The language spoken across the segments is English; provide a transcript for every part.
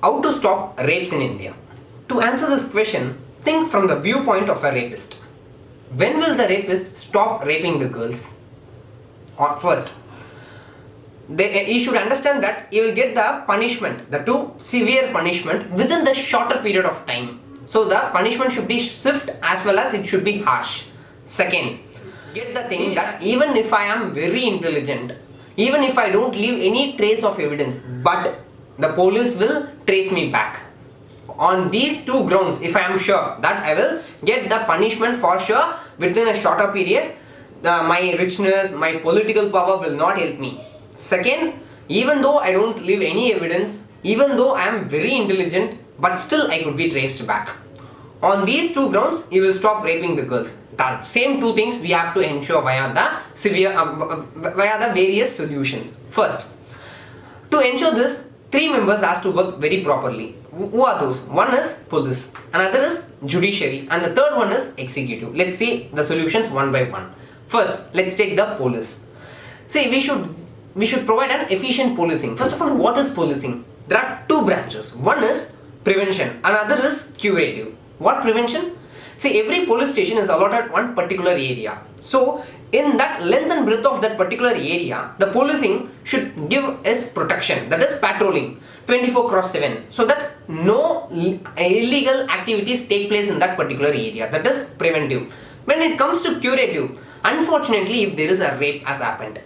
How to stop rapes in India? To answer this question, think from the viewpoint of a rapist. When will the rapist stop raping the girls? First, he should understand that he will get the punishment, the too severe punishment within the shorter period of time. So the punishment should be swift as well as it should be harsh. Second, get the thing that even if I am very intelligent, even if I don't leave any trace of evidence, but the police will trace me back. On these two grounds, if I am sure that I will get the punishment for sure within a shorter period, my richness, my political power will not help me. Second, even though I don't leave any evidence, even though I am very intelligent, but still I could be traced back. On these two grounds, he will stop raping the girls. The same two things we have to ensure via the various solutions. First, to ensure this, three members has to work very properly. Who are those? One is police, another is judiciary, and the third one is executive. Let's see the solutions one by one. First, let's take the police. See, we should provide an efficient policing. First of all, what is policing? There are two branches. One is prevention, another is curative. What prevention? See, every police station is allotted one particular area. So, in that length and breadth of that particular area, the policing should give us protection, that is patrolling 24/7, so that no illegal activities take place in that particular area, that is preventive. When it comes to curative, unfortunately, if there is a rape has happened,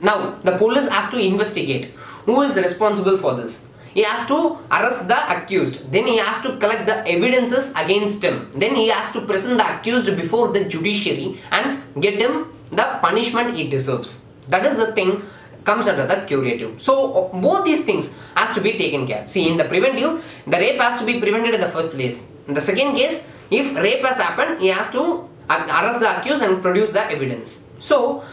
now the police has to investigate who is responsible for this. He has to arrest the accused, then he has to collect the evidences against him, then he has to present the accused before the judiciary and get him the punishment he deserves. That is the thing comes under the curative. So both these things has to be taken care. See, in the preventive, the rape has to be prevented in the first place. In the second case, if rape has happened, he has to arrest the accused and produce the evidence. So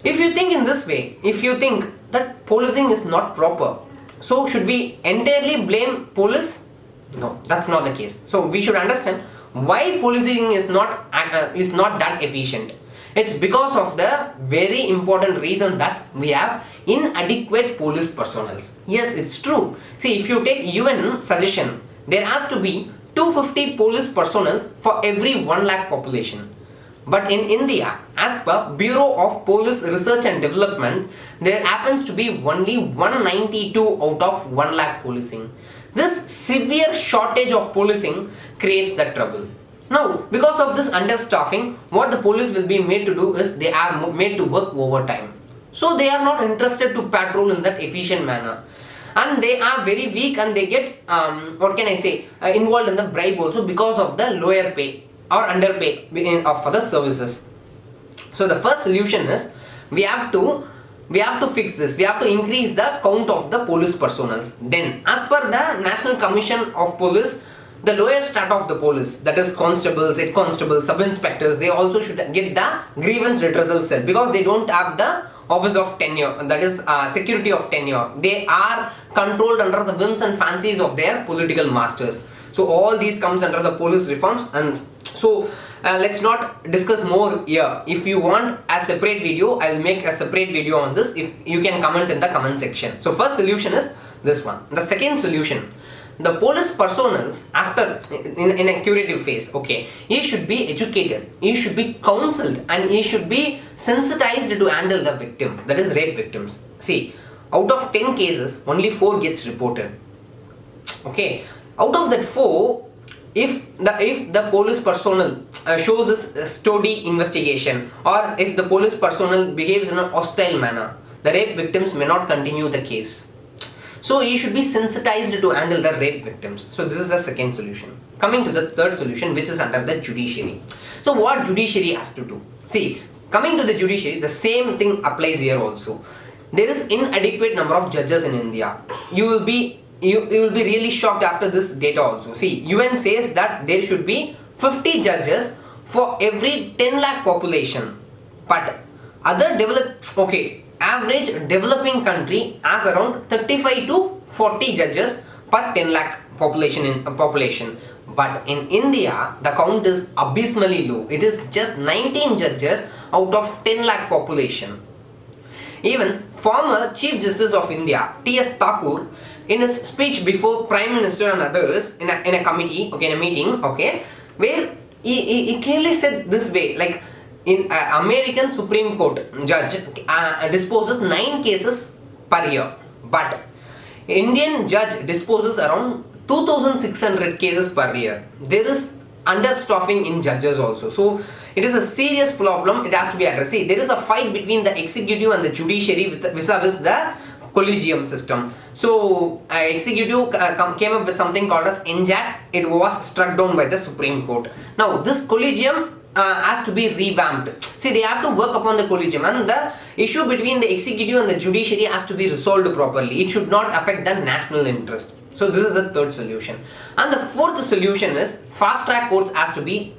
if you think in this way, if you think that policing is not proper, so should we entirely blame police? No, that's not the case. So we should understand why policing is not that efficient. It's because of the very important reason that we have inadequate police personnel. Yes, it's true. See, if you take UN suggestion, there has to be 250 police personnel for every 1 lakh population. But in India, as per Bureau of Police Research and Development, there happens to be only 192 out of 1 lakh policing. This severe shortage of policing creates the trouble. Now, because of this understaffing, what the police will be made to do is they are made to work overtime. So they are not interested to patrol in that efficient manner. And they are very weak and they get, involved in the bribe also because of the lower pay or underpay for the services. So the first solution is we have to fix this. We have to increase the count of the police personnel. Then, as per the National Commission of Police, the lower strata of the police, that is constables, head constables, sub inspectors, they also should get the grievance redressal cell because they don't have the office of tenure, that is security of tenure. They are controlled under the whims and fancies of their political masters. So all these comes under the police reforms, and so let's not discuss more here. If you want a separate video, I will make a separate video on this. If you can comment in the comment section. So first solution is this one. The second solution, the police personnel after in a curative phase, okay, he should be educated, he should be counseled, and he should be sensitized to handle the victim, that is rape victims. See, out of 10 cases, only 4 gets reported. Okay, out of that 4, if the police personnel shows a sturdy investigation, or if the police personnel behaves in a hostile manner, the rape victims may not continue the case. So he should be sensitized to handle the rape victims. So this is the second solution. Coming to the third solution, which is under the judiciary. So what judiciary has to do? See, coming to the judiciary, the same thing applies here also. There is inadequate number of judges in India. You will be really shocked after this data also. See, UN says that there should be 50 judges for every 10 lakh population. But average developing country has around 35 to 40 judges per 10 lakh population. But in India, the count is abysmally low. It is just 19 judges out of 10 lakh population. Even former Chief Justice of India, T.S. Thakur, in his speech before Prime Minister and others in a committee, okay, in a meeting, okay, where he clearly said this way, like in American Supreme Court judge disposes 9 cases per year, but Indian judge disposes around 2600 cases per year. There is understaffing in judges also, so it is a serious problem. It has to be addressed. See, there is a fight between the executive and the judiciary vis-a-vis the collegium system. So executive came up with something called as NJAC. It was struck down by the Supreme Court. Now this collegium has to be revamped. See, they have to work upon the collegium, and the issue between the executive and the judiciary has to be resolved properly. It should not affect the national interest. So this is the third solution. And the fourth solution is fast track courts has to be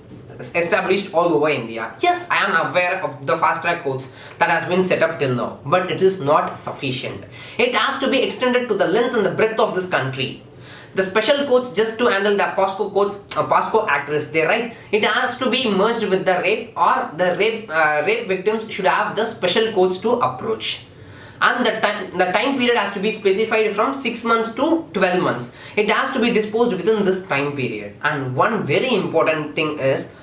established all over India. Yes, I am aware of the fast track courts that has been set up till now, but it is not sufficient. It has to be extended to the length and the breadth of this country. The special courts just to handle the POSCO courts, POSCO Act is there, right? It has to be merged with the rape, or the rape victims should have the special courts to approach. And the time period has to be specified from 6 months to 12 months. It has to be disposed within this time period. And one very important thing is,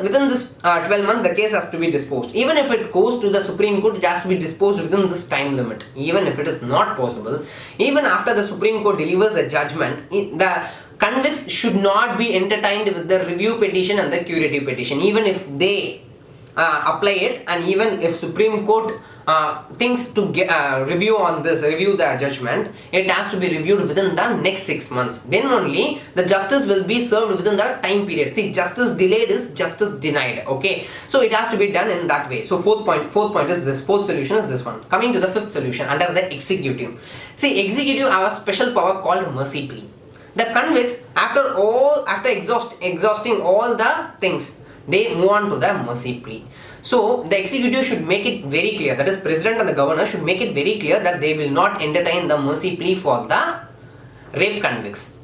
within this 12 months, the case has to be disposed. Even if it goes to the Supreme Court, it has to be disposed within this time limit. Even if it is not possible, even after the Supreme Court delivers a judgment, the convicts should not be entertained with the review petition and the curative petition. Even if they apply it, and even if Supreme Court thinks to review the judgment, it has to be reviewed within the next 6 months. Then only the justice will be served within the time period. See, justice delayed is justice denied. Okay, so it has to be done in that way. So fourth point is this. Fourth solution is this one. Coming to the fifth solution under the executive. See, executive have a special power called mercy plea. The convicts, after exhausting all the things, they move on to the mercy plea. So the executive should make it very clear, that is president and the governor should make it very clear that they will not entertain the mercy plea for the rape convicts.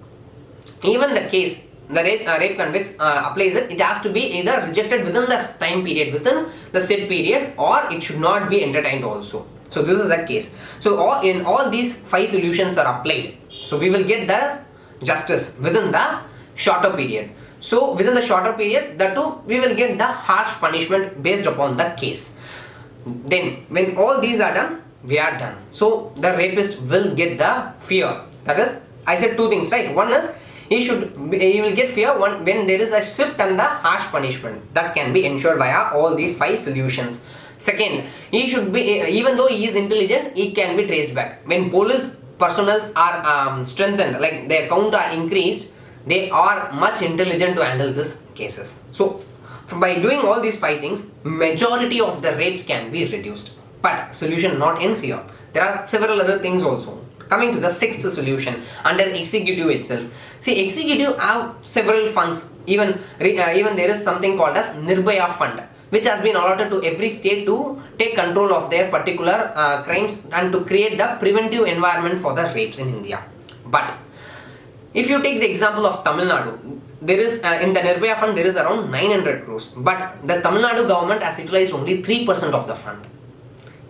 Even the case, the rape convicts applies it, it has to be either rejected within the time period, within the set period, or it should not be entertained also. So this is the case. So in all these 5 solutions are applied, so we will get the justice within the shorter period. So within the shorter period, we will get the harsh punishment based upon the case. Then when all these are done, we are done. So the rapist will get the fear. That is, I said 2 things, right? One is he will get fear when there is a shift and the harsh punishment that can be ensured via all these 5 solutions. Second, he should be, even though he is intelligent, he can be traced back. When police personnel are strengthened, like their count are increased, they are much intelligent to handle these cases. So by doing all these 5 things, majority of the rapes can be reduced. But solution not ends here. There are several other things also. Coming to the 6th solution under executive itself. See, executive have several funds. Even there is something called as Nirbhaya Fund, which has been allotted to every state to take control of their particular crimes and to create the preventive environment for the rapes in India. But if you take the example of Tamil Nadu, there is in the Nirbhaya Fund there is around 900 crores, but the Tamil Nadu government has utilized only 3% of the fund.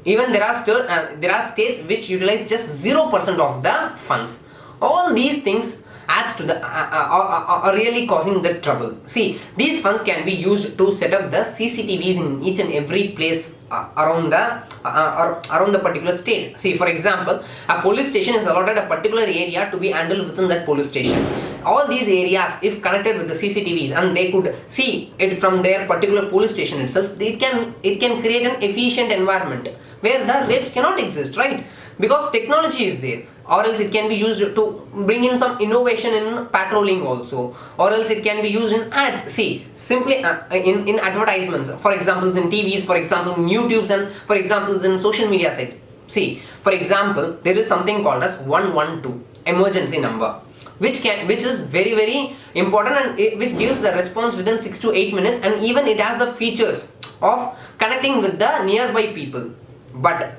Even there are states which utilize just 0% of the funds. All these things adds to the are really causing the trouble. See, these funds can be used to set up the CCTVs in each and every place around the particular state. See, for example, a police station is allotted a particular area to be handled within that police station. All these areas, if connected with the CCTVs and they could see it from their particular police station itself, it can create an efficient environment where the rapes cannot exist, right? Because technology is there. Or else it can be used to bring in some innovation in patrolling also, or else it can be used in ads. See, simply in advertisements, for example in TVs, for example in YouTubes, and for example in social media sites. See, for example, there is something called as 112 emergency number, which is very, very important, and which gives the response within 6 to 8 minutes, and even it has the features of connecting with the nearby people. But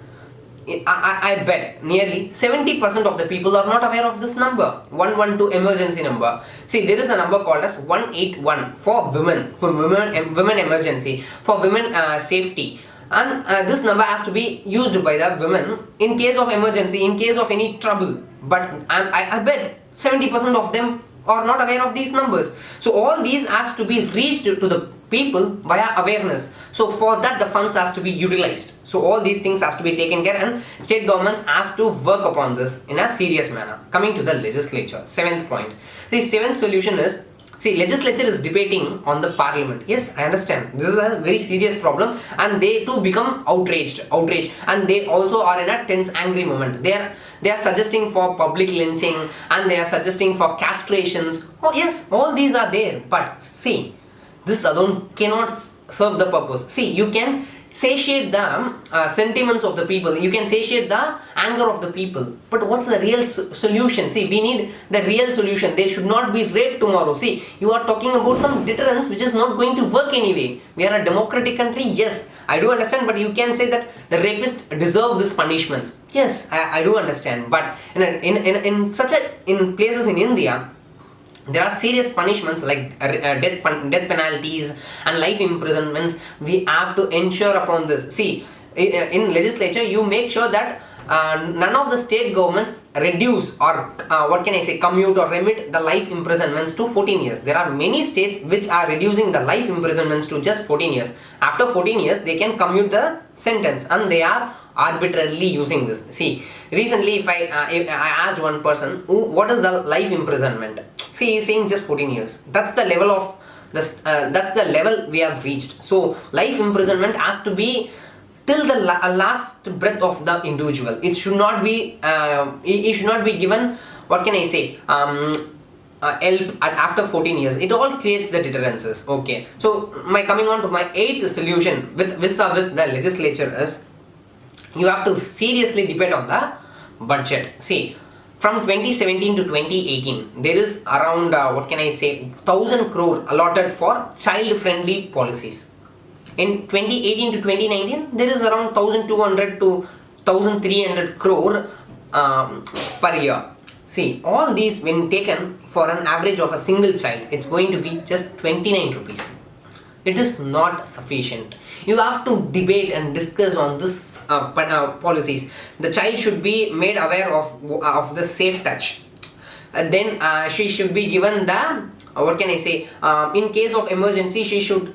I bet nearly 70% of the people are not aware of this number, 112 emergency number. See, there is a number called as 181 for women emergency, for women safety. and this number has to be used by the women in case of emergency, in case of any trouble. But I bet 70% of them are not aware of these numbers. So all these has to be reached to the people via awareness. So for that the funds has to be utilized. So all these things has to be taken care, and state governments has to work upon this in a serious manner. Coming to the legislature, seventh point. The seventh solution is, see, legislature is debating on the parliament. Yes, I understand. This is a very serious problem, and they too become outraged, and they also are in a tense, angry moment. They are suggesting for public lynching, and they are suggesting for castrations. Oh yes, all these are there. But see, this alone cannot serve the purpose. See, you can satiate the sentiments of the people, you can satiate the anger of the people, but what's the real solution? See, we need the real solution. They should not be raped tomorrow. See, you are talking about some deterrence which is not going to work anyway. We are a democratic country, yes, I do understand, but you can say that the rapists deserve these punishments. Yes, I do understand, but in places in India, there are serious punishments like death penalties and life imprisonments. We have to ensure upon this. See, in legislature, you make sure that none of the state governments reduce or commute or remit the life imprisonments to 14 years. There are many states which are reducing the life imprisonments to just 14 years. After 14 years, they can commute the sentence, and they are arbitrarily using this. See, recently if I asked one person, what is the life imprisonment? See, he is saying just 14 years. That's the level of this. That's the level we have reached. So life imprisonment has to be till the last breath of the individual. It should not be. It should not be given. What can I say? Help after 14 years. It all creates the deterrences. Okay. So coming on to my eighth solution with the legislature is, you have to seriously debate on the budget. See, from 2017 to 2018, there is around 1,000 crore allotted for child-friendly policies. In 2018 to 2019, there is around 1,200 to 1,300 crore per year. See, all these when taken for an average of a single child, it's going to be just 29 rupees. It is not sufficient. You have to debate and discuss on this policies. The child should be made aware of the safe touch. Then she should be given the in case of emergency, she should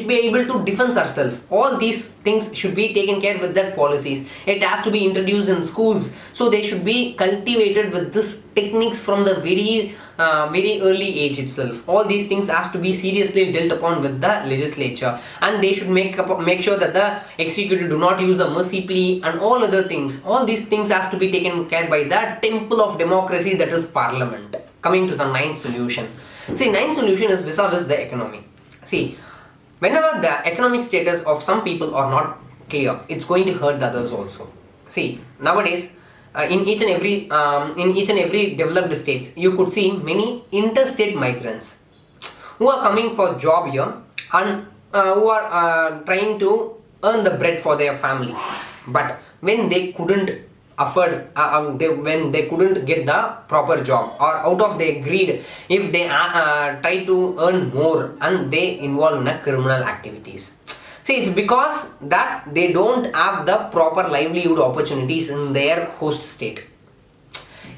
be able to defend herself. All these things should be taken care with that policies. It has to be introduced in schools, so they should be cultivated with this techniques from the very early age itself. All these things has to be seriously dealt upon with the legislature, and they should make sure that the executive do not use the mercy plea and all other things. All these things has to be taken care by the temple of democracy, that is parliament. Coming to the ninth solution. See, ninth solution is vis-a-vis the economy. See, whenever the economic status of some people are not clear, it's going to hurt the others also. See, nowadays, in each and every developed states, you could see many interstate migrants who are coming for job here, and who are trying to earn the bread for their family. But when they couldn't afford, when they couldn't get the proper job, or out of their greed, if they try to earn more, and they involve in criminal activities. See, it's because that they don't have the proper livelihood opportunities in their host state.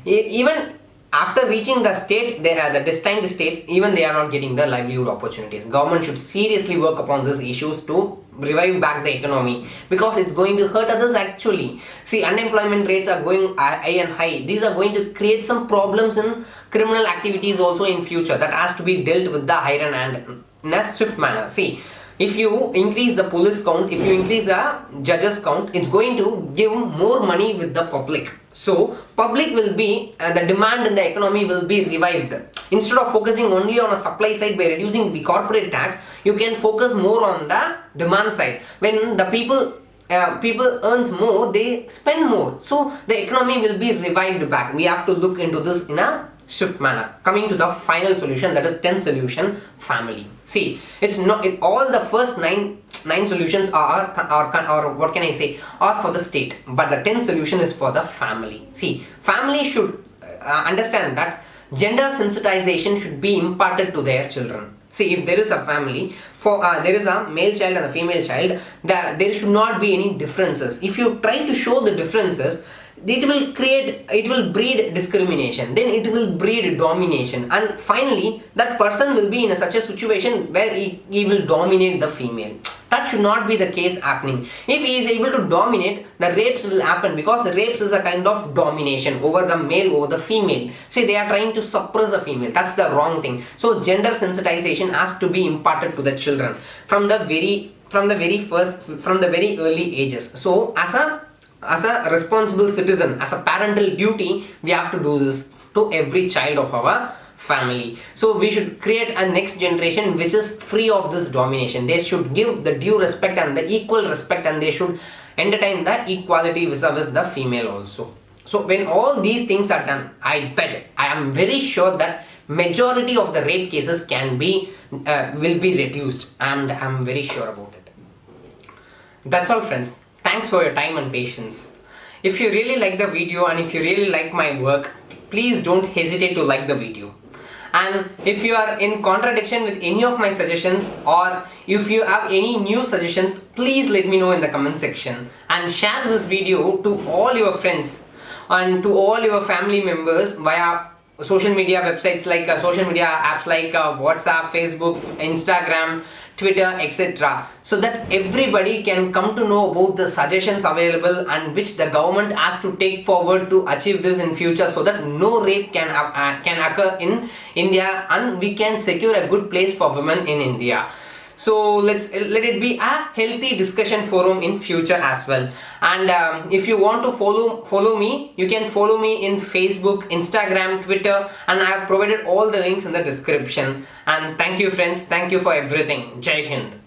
Even after reaching the state, the destined state, even they are not getting the livelihood opportunities. Government should seriously work upon these issues to revive back the economy, because it's going to hurt others actually. See, unemployment rates are going high and high. These are going to create some problems in criminal activities also in future. That has to be dealt with the iron and in a swift manner. See, if you increase the police count, if you increase the judges count, it's going to give more money with the public. So public will be, the demand in the economy will be revived. Instead of focusing only on a supply side by reducing the corporate tax, you can focus more on the demand side. When the people earns more, they spend more. So the economy will be revived back. We have to look into this in a swift manner. Coming to the final solution, that is 10th solution, family. See, it's not all the first nine solutions are for the state, but the 10th solution is for the family. See, family should understand that gender sensitization should be imparted to their children. See, if there is a family, there is a male child and a female child, there should not be any differences. If you try to show the differences, it will breed discrimination, then it will breed domination, and finally that person will be in such a situation where he will dominate the female. That should not be the case happening. If he is able to dominate, the rapes will happen, because rapes is a kind of domination over the male, over the female. See, they are trying to suppress the female. That's the wrong thing. So gender sensitization has to be imparted to the children from the very early ages. So as a responsible citizen, as a parental duty, we have to do this to every child of our family. So we should create a next generation which is free of this domination. They should give the due respect and the equal respect, and they should entertain the equality vis-a-vis the female also. So when all these things are done, I am very sure that majority of the rape cases will be reduced, and I'm very sure about it. That's all, friends. Thanks for your time and patience. If you really like the video and if you really like my work, please don't hesitate to like the video. And if you are in contradiction with any of my suggestions, or if you have any new suggestions, please let me know in the comment section, and share this video to all your friends and to all your family members via social media websites, like social media apps like WhatsApp, Facebook, Instagram, Twitter, etc. so that everybody can come to know about the suggestions available and which the government has to take forward to achieve this in future, so that no rape can occur in India, and we can secure a good place for women in India. So let it be a healthy discussion forum in future as well. And if you want to follow me, you can follow me in Facebook, Instagram, Twitter, and I have provided all the links in the description. And thank you, friends. Thank you for everything. Jai Hind.